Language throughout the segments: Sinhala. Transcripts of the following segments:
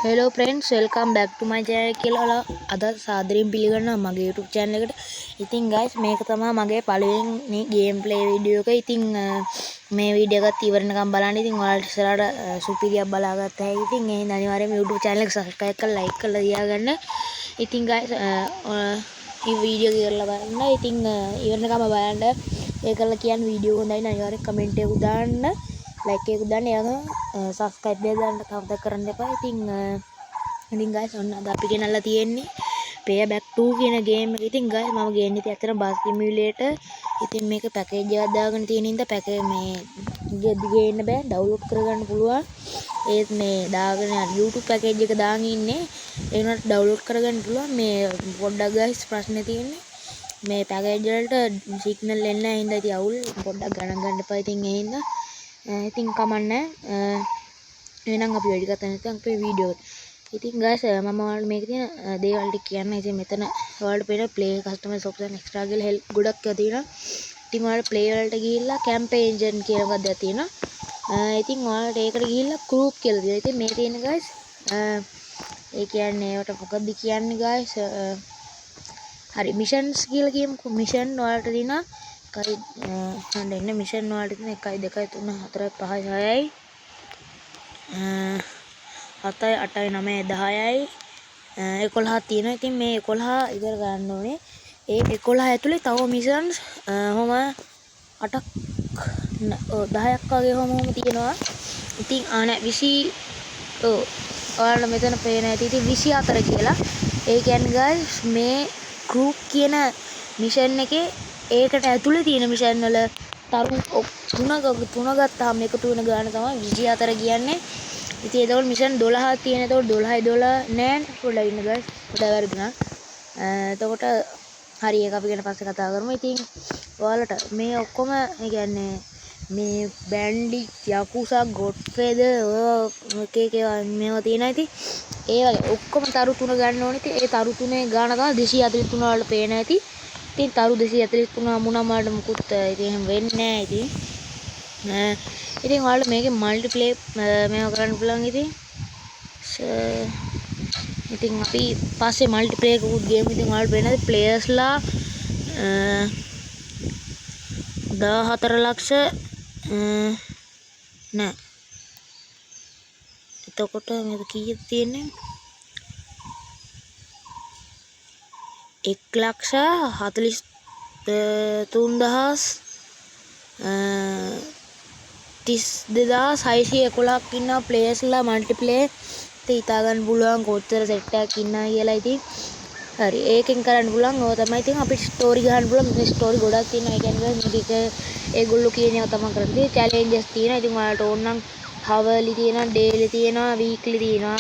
Hello friends, welcome back to my channel කියලා අද සාදරයෙන් පිළිගන්නවා මගේ YouTube channel එකට. ඉතින් guys මේක තමයි මගේ පළවෙනි gameplay video එක. ඉතින් මේ වීඩියෝ එකත් ඉවරනකම් බලන්න. ඉතින් ඔයාලට ඉස්සරහට සුපිරියක් බලාගත්ත හැකි. ඉතින් ඒ හින්දා අනිවාර්යයෙන්ම YouTube channel එක subscribe කරලා like කරලා තියාගන්න. ඉතින් guys මේ වීඩියෝ එක ඉවරලා බලන්න. ඉතින් ඉවරනකම් බලන්න. ඒකලා කියන වීඩියෝ හොඳයි නම් අනිවාර්යෙන් comment එකක් දාන්න. like එකක් දාන්න යාම subscribe එක දාන්න කවුද කරන්න එපා. ඉතින් guys ඔන්න අද අපි ගෙනල්ලා තියෙන්නේ Payback 2 කියන game එක. ඉතින් guys මම ගේන්නේ ඉතින් අතන bus simulator. ඉතින් මේක package එකක් දාගෙන තියෙන හින්දා package මේ ගේන්න බෑ, download කරගන්න පුළුවන්. ඒත් මේ දාගෙන YouTube package එක දාගෙන ඉන්නේ. ඒ උනට download කරගන්න පුළුවන්. මේ පොඩ්ඩක් guys ප්‍රශ්නේ තියෙන්නේ මේ package වලට signal එන්නේ නැහැ හින්දා ඉතින් අවුල් පොඩ්ඩක් ගණන් ගන්න එපා. ඉතින් ඒ හින්දා ඉතින් කමන්නේ එහෙනම් අපි වැඩි කතා නැත්නම් අපේ වීඩියෝ එක. ඉතින් guys මම ඔයාලට මේක තියෙන දේවල් ටික කියන්න. ඉතින් මෙතන ඔයාලට පේන play customers option extra කියලා help ගොඩක් තියෙනවා. ඉතින් ඔයාලට play වලට ගිහිල්ලා campaign engine කියලා එකක් දැක් තියෙනවා. ඉතින් ඔයාලට ඒකට ගිහිල්ලා group කියලා තියෙනවා. ඉතින් මේ තියෙන guys ඒ කියන්නේ ඒවට මොකක්ද කියන්නේ guys හරි missions කියලා කියමුකෝ. mission ඔයාලට තියෙනවා එකයි හඳ mission වලට තියෙන 1 2 3 4 5 6යි 7යි 8යි 9යි 10යි 11ක් තියෙනවා. ඉතින් මේ 11 ඉවර ගන්න ඕනේ. ඒ 11 ඇතුලේ තව missions කොහොම 8ක් 10ක් වගේ කොහොම තියෙනවා. ඉතින් ආන 20 ඔයාලා මෙතන පේන ඇති ඉතින් 24 කියලා. ඒ කියන්නේ guys මේ group කියන mission එකේ ඒකට ඇතුලේ තියෙන mission වල තරු තුන ගත්තාම එකතු වෙන ගාන තමයි 24 කියන්නේ. ඉතින් ඒතකොට mission 12ක් තියෙන. ඒතකොට 12යි 12 නෑ පොඩ්ඩක් ඉන්න guys. පොඩ්ඩක් වැරදුනා. එතකොට හරි ඒක අපි ගැන පස්සේ කතා කරමු. ඉතින් ඔයාලට මේ ඔක්කොම ඒ කියන්නේ මේ බැන්ඩිට් යකුසා ගොඩ්ෆෙදර් එක එක මේවා තියෙනවා. ඉතින් ඒ වගේ ඔක්කොම තරු තුන ගන්න ඕනේ. ඉතින් ඒ තරු තුනේ ගාන තමයි 243 වලට පේන ඇති. ඉතින් තරු 243 වුණාම වලට මුකුත් ඉතින් එහෙම වෙන්නේ නැහැ. ඉතින් ඔයාලට මේකේ මල්ටිප්ලේ මේවා කරන්න පුළුවන්. ඉතින් අපි පස්සේ මල්ටිප්ලේ එකකුත් ගේමු. ඉතින් ඔයාලට වෙනද ප්ලේයර්ස්ලා 14 ලක්ෂ නෑ. එතකොට මේක කීයද තියෙන්නේ? 1,43,2611ක් ඉන්නවා ප්ලේයර්ස්ලා මල්ටිප්ලේ. ඉතින් හිතා ගන්න පුළුවන් කොච්චර සෙට් එකක් ඉන්නවා කියලා. ඉතින් හරි ඒකෙන් කරන්න පුළුවන්. ඕක තමයි. ඉතින් අපිට ස්ටෝරි ගහන්න පුළුවන්. මේ ස්ටෝරි ගොඩක් තියෙනවා. ඒ කියන්නේ මේක ඒගොල්ලෝ කියන ඒවා තමයි කරන්නේ. චැලෙන්ජස් තියෙනවා. ඉතින් ඔයාලට ඕන නම් හවර්ලි තියෙනවා, ඩේලි තියෙනවා, වීක්ලි තියෙනවා,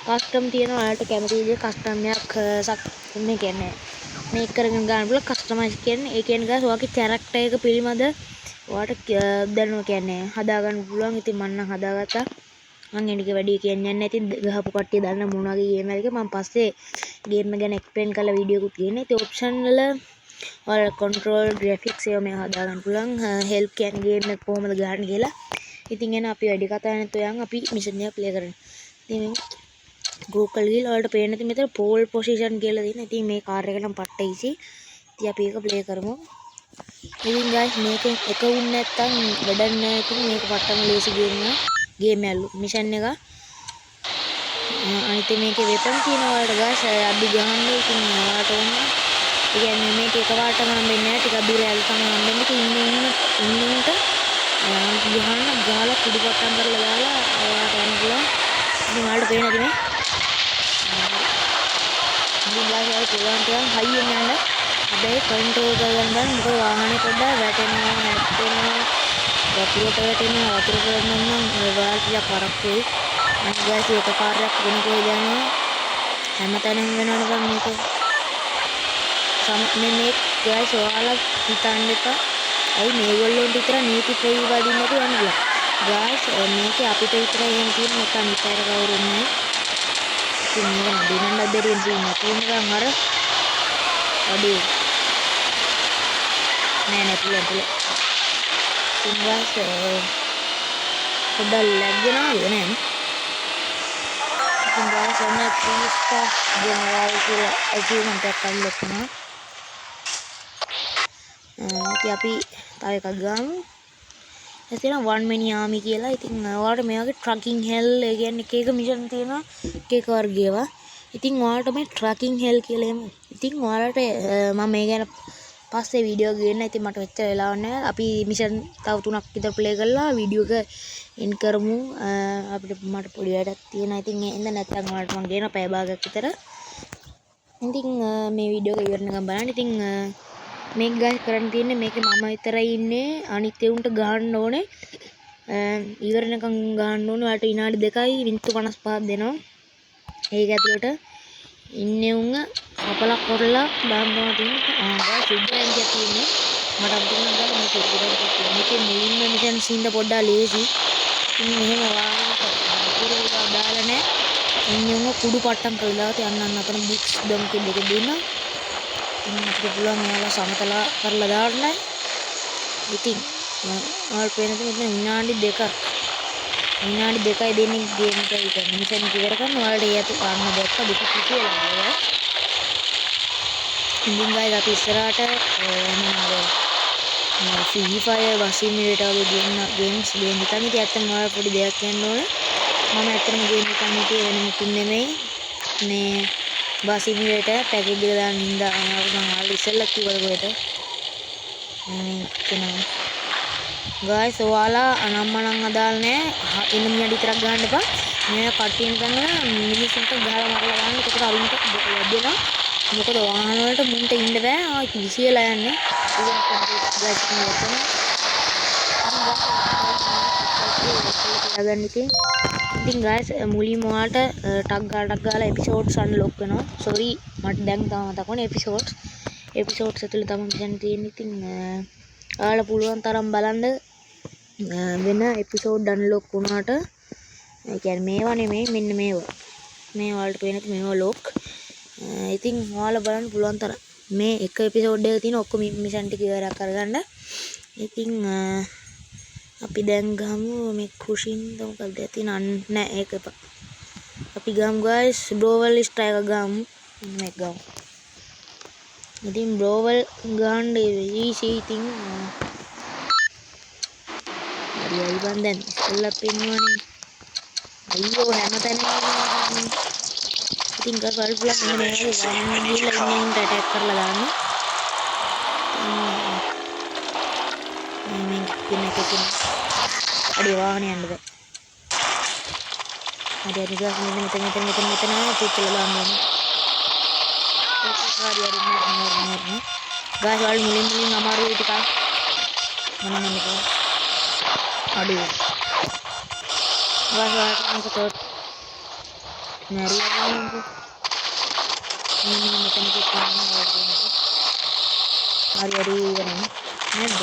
කස්ටම් තියෙනවා. ඔයාලට කැමති විදිහට කස්ටම් එකක් මේ කියන්නේ මේක කරගෙන ගන්න පුළුවන්. කස්ටමයිස් කියන්නේ ඒ කියන්නේ guys ඔයාගේ කැරක්ටර් එක පිළිබඳ ඔයාලට දැනුම කියන්නේ හදා ගන්න පුළුවන්. ඉතින් මම නම් හදාගත්තා. මම එනික වැඩි කියන්නේ නැහැ. ඉතින් ගහපු කට්ටිය දන්න මොන වගේ ගේම් එකද මම පස්සේ ගේම් එක ගැන එක්ස්ප්ලেইন කරලා වීඩියෝ එකක් තියෙනවා. ඉතින් ඔප්ෂන් වල ඔයාලා control graphics ඒවා මේ හදා ගන්න පුළුවන්. help කියන්නේ ගේම් එක කොහොමද ගන්න කියලා. ඉතින් එන අපි වැඩි කතා නැතුව යන් අපි මිෂන් එක ප්ලේ කරන්න. ඉතින් group වල ගිහලා ඔයාලට පේන ඉතින් මෙතන pole position කියලා තියෙනවා. ඉතින් මේ කාර් එක නම් පට්ට easy. ඉතින් අපි ඒක ප්ලේ කරමු. ඉතින් guys මේකෙන් එක වුණ නැත්තම් වැඩක් නැහැ. ඉතින් මේක පට්ටම ලේසි ගේම් එකලු මිෂන් එක. අනිත් මේකේ වෙපන් තියෙනවා ඔයාලට guys අඩු ගහන්න. ඉතින් ඔයාලට ඕන ඒ කියන්නේ මේක එකපාරටම හම්බෙන්නේ නැහැ. ටිකක් දුර යල් තමයි හම්බෙන්නේ. ඉතින් ඉන්නට ගහන්න ගාලා කුඩු පට්ටම් කරලා දාලා ඔයාලට යන්න පුළුවන්. ඉතින් ඔයාලට පේන ඇති මේ ඉතින් guys ඔයාලට පුළුවන් තරම් හයියෙන් යන්න. හැබැයි කන්ට්‍රෝල් කරගන්න බෑ. මොකද වාහනේ පොඩ්ඩක් වැටෙනවා නැත්නම් වතුරට වැටෙනවා. වතුරට වැටෙනනම් ඔයාලට ටිකක් කරක් වෙයි. අනිත් guys එක කාර්යයක් වෙන කොහෙද යනවා හැමතැනම වෙනවනේ මේක. මේ guys ඔයාලා හිතන්න එපා ඇයි මේගොල්ලොන්ට විතර නීති ප්‍රතිවදින්න නැතුව යන්නේ guys. මේකේ අපිට විතරයි එහෙම තියෙන එක අනිත් අයට කවුරුත් නැහැ. ඉතින් මේක නදිනන්න බැරි වෙන සීන් තියෙනවා අර අඩේ නෑ පුළුවන්. ඉතින් guys පොඩ්ඩක් ලැග් වෙනවා නේද? ඉතින් guys ඔන්න 3 star general කියලා achievement එකක් unlock වුණා. ඉතින් අපි තව එකක් ගමු. එතන one man army කියලා. ඉතින් ඔයාලට මේ වගේ trucking hell ඒ කියන්නේ එක එක mission තියෙනවා එක එක වර්ගයව. ඉතින් ඔයාලට මේ trucking hell කියලා එහෙම. ඉතින් ඔයාලට මම මේ ගැන පස්සේ වීඩියෝ ගේන්න. ඉතින් මට මෙච්චර වෙලාවක් නැහැ. අපි mission තව 3ක් විතර play කරලා වීඩියෝ එක end කරමු. අපිට මට පොඩි වැඩක් තියෙනවා. ඉතින් එන්න නැත්නම් ඔයාලට මම ගේන පැය භාගයක් විතර. ඉතින් මේ වීඩියෝ එක ඉවරනකම් බලන්න. ඉතින් මේක guys කරන්න තියෙන්නේ මේකේ මම විතරයි ඉන්නේ අනිත් ඒුන්ට ගහන්න ඕනේ ඉවරනකම් ගහන්න ඕනේ ඔයාලට විනාඩි 2යි මිනිත්තු 55ක් දෙනවා ඒක ඇතුළට ඉන්නේ උංග කපලා කරලා දාන්න තියෙන්නේ guys සුබ්බෙන් කියන්නේ මට අමුතුවෙන් ගන්න මේක ඉවරනකම් තියෙන්නේ මේකේ මුලින්ම මිෂන් සීන්ද පොඩ්ඩක් ලේසි ඉතින් මෙහෙම වාහනක දාලා නැහැ ඉන්නේ උංග කුඩු පට්ටම් කරලා දාලා යන්න අතන බුක්ස් ඩොන්කි දෙක දෙන්නා අපිට පුළුවන් මෙයාලා සමතලා කරලා දාන්න. ඉතින් ඔයාලට පේනද මෙතන විනාඩි 2යි දෙන්නේ ගේම් එක ඉතින් මිෂන් එක ඉවර කරන්න ඔයාලට ඒ අත ගන්න දැක්ක දුක කියලා. ඉතින් ගායිස් අපි ඉස්සරහට මොනවාද Free Fire Simulator වගේ ගේම්ස් ගේම් හිතන් ඉතින් ඇත්තටම ඔයාලට පොඩි දෙයක් කියන්න ඕනේ. මම ඇත්තටම ගේම් හිතන් හිටියේ වෙන මොකුත් නෙමෙයි. මේ Simulator package එක දාන්න ඉඳා මම ආල්රෙඩි ඉස්සෙල්ලා කිව්වා ඔයාලට මේ කෙනා guys ඔයාලා අනම්මනම් අදාළ නැහැ එනිමි අඩි විතරක් ගන්න එපා මේ කට්ටියෙන් ගන්න මිනිස්සුන්ට ගහලා මරලා ගන්න එතකොට අරුන්ට වැදෙනවා මොකද වාහන වලට මුන්ට ඉන්න බෑ ආයි කිසියලා යන්නේ ඉතින් guys මුලින්ම ඔයාලට ටක් ගාලා එපිසෝඩ්ස් අන්ලොක් වෙනවා. sorry මට දැන් තාම මතක වුණේ එපිසෝඩ්ස් ඇතුළේ තමයි දැන් තියෙන්නේ. ඉතින් ඔයාලා පුළුවන් තරම් බලන්න වෙන එපිසෝඩ් අන්ලොක් වුණාට ඒ කියන්නේ මේවා නෙමෙයි මෙන්න මේවා. මේ ඔයාලට පේන මේවා ලොක්. ඉතින් ඔයාලා බලන්න පුළුවන් තරම් මේ එක එපිසෝඩ් එක තියෙන ඔක්කොම මිෂන් ටික ඉවරක් කරගන්න. ඉතින් අපි දැන් ගමු මේ කුෂින් මොකක්ද තියෙන නෑ ඒක එපා. අපි ගමු guys බ්‍රෝවල් ස්ට්‍රයික් ගමු මේක ගමු. ඉතින් බ්‍රෝවල් ගන්න easy ඉතින් හරි බන් දැන් ඉස්සෙල්ලා පෙන්වන්නේ අයියෝ හැමතැනම ඉතින් ගල් පුළුවන් මෙන්න මේ වගේ ගිහිල්ලා ඉන්න ඇටැක් කරලා දාන්න. මේ කෙනෙක් අඩි වාහනේ යන්න බෑ. හරි ගාස් මෙතන පුච්චලා දාන්න ඕනේ. හරි ගාස් වල මුලින් අමාරුයි ටිකක්. මොනම මේක. අඩි. ගාස් වල මේක තොත්. නරියන්නේ. මෙතන හරි ඉවරනේ. නේද?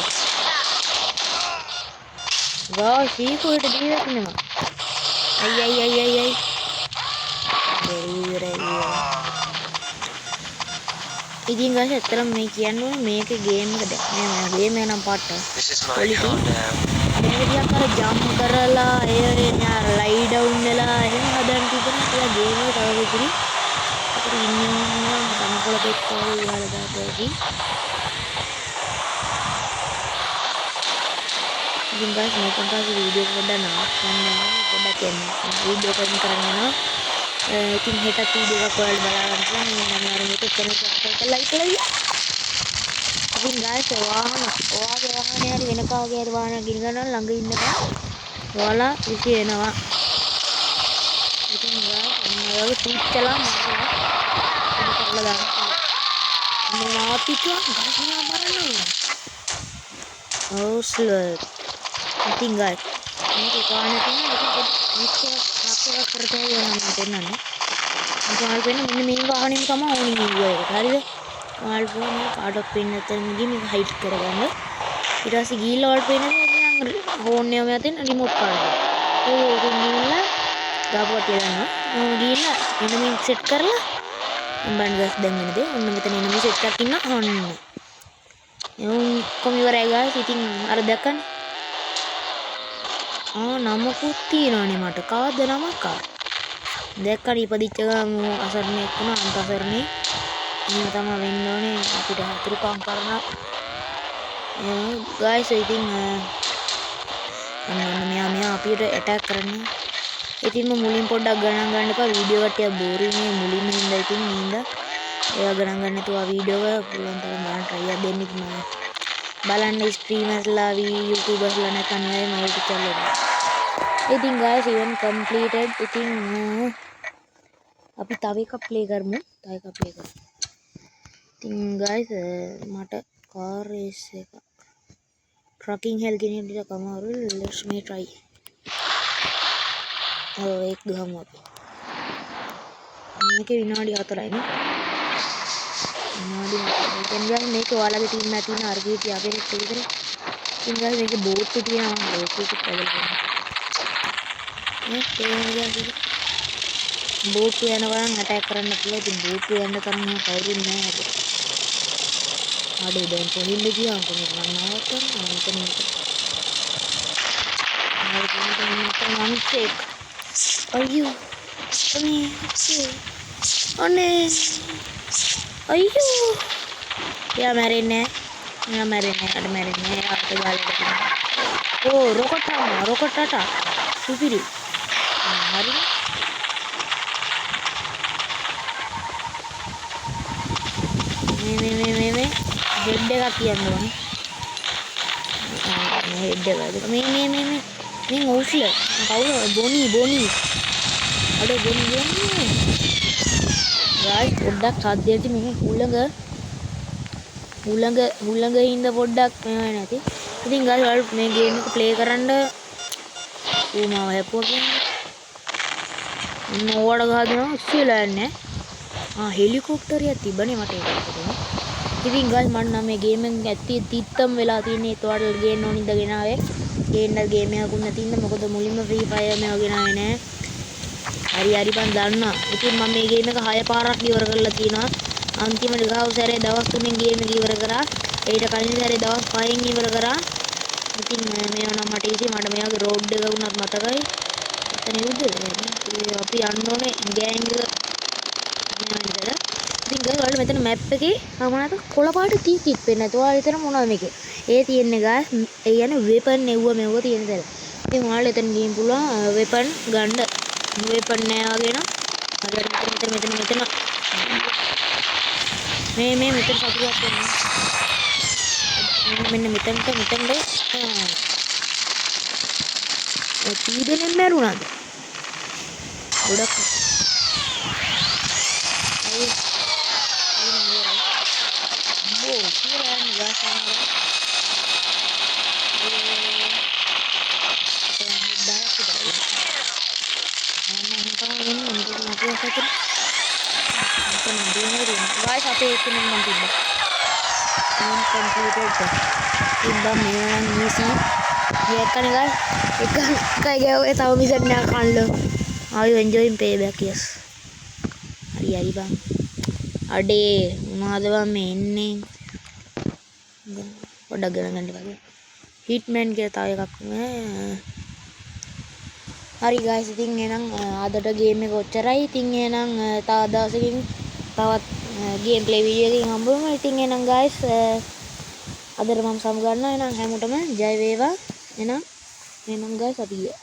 Wow, sih kok udah dia nih, ay. Dari. ඉතින් guys ඇත්තටම මේ කියන්නේ මේක ගේම් එක දැන් මේ ගේම් එක නම් පාට quality මේක ටිකක් අර ජම්ප් කරලා ඒ ලයි ඩවුන් වෙලා එහෙම හදන්න තිබුණා කියලා ගේම් එක තව ඉතිරි අපිට ඉන්නේ තමකොළ පෙට්ටෝ ඉහළ දාපෑකි ඉතින් guys මේක පස්සේ වීඩියෝ එක පොඩ්ඩක් නවත්තන්න පොඩ්ඩක් යන්න වීඩියෝ එකකින් කරන්න යනවා ඉතින් හෙටත් වීඩියෝ එකක් ඔයාලා බලා ගන්න පුළුවන් මම අර මේක channel subscribe කරලා like කරලා ඉතින් guys ඔයාගේ වාහනේ හරි වෙන කාගේ හරි වාහනයක් ගිනි ගන්නවා ළඟ ඉන්නකම් ඔයාලා විසි වෙනවා ඉතින් guys ඔයාලා පුච්චලා මාරලා කරලා දාන්න මේ මාපිටුව guys මම බලන්න oh slow ඉතින් guys මේක කාණේ තියෙන එක විච්ච කරලා යනවා දෙන්නනේ ඔයාලා වෙන මෙන්න මේ වාහනේම තමයි ඕනින් ඉන්නේ හරිද ඔයාලා මේ කාඩක් පින්න නැත්නම් මේක හයිඩ් කරගන්න ඊට පස්සේ ගිහිල්ලා ඔයාලා පේනද නිකන් ෆෝන් එකම යතින් රිමෝට් කාඩ් ඒක ගිහිල්ලා ගාපුවට යනවා ගිහිල්ලා එන මේ සෙට් කරලා බන් ගස් දැන් වෙනද ඔන්න මෙතන එන මේ සෙට් එකක් ඉන්න ඔන්න කොම් ඉවරයි ගාස් ඉතින් අර දැක්කනේ නමකුත් තියෙනවනේ මට කවද්ද නමක් ආ දැක්කනේ ඉපදිච්ච ගමන් අසරණෙක් වුණා අන්ත අසරණේ. එහෙම තමයි වෙන්න ඕනේ අපිට හතුරුකම් කරන guys ඉතින් අන්න මෙයා අපිට ඇටැක් කරන්නේ. ඉතින් මුලින් පොඩ්ඩක් ගණන් ගන්න එපා වීඩියෝ එක ටිකක් බෝරින් නේ මුලින්ම ඉඳලා ඉතින් නින්දා ඒවා ගණන් ගන්න නැතුව වීඩියෝ එක පුළුවන් තරම් බලන්න try එකක් දෙන්න ඉතින් බලන්න ස්ට්‍රීමර්ස්ලා YouTubersලා නැත්නම් මගේ YouTube channel එක. ඉතින් guys event completed. ඉතින් අපි තව එකක් play කරමු. ඉතින් guys මට car race එක trucking hell කියන විදිහට කමාරු let's me try. ඒක ගහමු අපි. මේකේ විනාඩි 4යි නේ. විනාඩි 4. දැන් ගියා මේක ඔයාලගේ ටීම් එකේ තියෙන RGT අපේ එක්ක විතරයි. ඉතින් ගායි මේකේ බෝට් එක තියෙනවා බෝට් එක පැදලා ගන්න. නේ තේරෙනවද? බෝට් යනවා නම් අටැක් කරන්න පුළුවන්. ඉතින් බෝට් යන්න තරම් කවුරුත් නැහැ අපිට. අඩේ දැන් කොහෙන්ද ගියා කොහොමද මන්නවත් මන්සෙක් අයියෝ අනේ අයියෝ යා මැරෙන්නේ අඩ මැරෙන්නේ අත ගාලට ඕ රොකට් අට සුපිරි හරි මේ හෙඩ් එකක් කියන්න ඕනේ හෙඩ් එක මේ ඔව්ස්ල කවුද බොනි අඩ බොනි ගායි පොඩ්ඩක් සද්දයට මේ හුළඟ හින්ද පොඩ්ඩක් මේව නැති. ඉතින් ගායි ඔයාලා මේ ගේම් එක ප්ලේ කරන්න ඌමාව හැපුවා කියන්නේ ඕවට ගහගෙන ඉස්සෙලා යන්නේ හෙලිකොප්ටරයක් තිබ්බනේ මට ඒක හිතුනේ. ඉතින් ගායි මම නම් මේ ගේම් එක ඇත්ති තිත්තම් වෙලා තියෙන්නේ ඒත් ඔයාලට ගේන්න ඕන ඉඳගෙන ආවේ. ගේන්න ගේම් එකක් උන්න තින්න මොකද මුලින්ම ෆ්‍රී ෆයර් මේව ගෙනාවේ නෑ. හරි බං දන්නවා. ඉතින් මම මේ ගේම් එක 6 පාරක් ඉවර කරලා තියෙනවා. අන්තිමට ගාව සැරේ දවස් 3න් ගේම් එක ඉවර කරා. ඊට කලින් සැරේ දවස් 5න් ඉවර කරා. ඉතින් මේව නම් මට ඉතින් මට මේ වගේ රෝඩ් එක වුණත් මතකයි. එතන යුද්ධ අපි යන්න ඕනේ ගෑන්ග් එක මෙයාට. ඉතින් ගායි ඔයාලා මෙතන මැප් එකේ මොනවද කොළ පාට තීකිත් වෙන්නේ නැතුව ඔයාලා විතර මොනවද මේකේ. ඒ තියෙන්නේ ගායි ඒ කියන්නේ වෙපන් මෙව්ව තියෙන තැන. ඉතින් ඔයාලා එතන ගිහින් පුළුවන් වෙපන් ගන්න. වෙපන් නෑ වගේ නම් හරියට මෙතන මේ මෙතන සතුටක් වෙනවා. මෙන්න මෙතනට කීදෙනෙක් මැරුණාද? ගොඩක් අය කියලා යන්නේ ගාසනවා. guys අපේ එකෙන් මම තිබ්බා completed තිබ්බා මෙයා නීසි ඒකනේ guys එකයි ගාවේ තව මිසන් නෑ කන්නලෝ are you enjoying payback yes හරි බං අඩේ මොනවද බං මේ එන්නේ පොඩ්ඩක් ගණන් ගන්න වගේ hitman කියලා තව එකක් හරි guys ඉතින් එහෙනම් අදට ගේම් එක ඔච්චරයි. ඉතින් එහෙනම් තව දවසකින් තවත් ගේම් ප්ලේ වීඩියෝ එකකින් හම්බ වෙමු. ඉතින් එහෙනම් guys අදට මම සමු ගන්නවා. එහෙනම් හැමෝටම ජය වේවා. එහෙනම් guys අපි ගියා.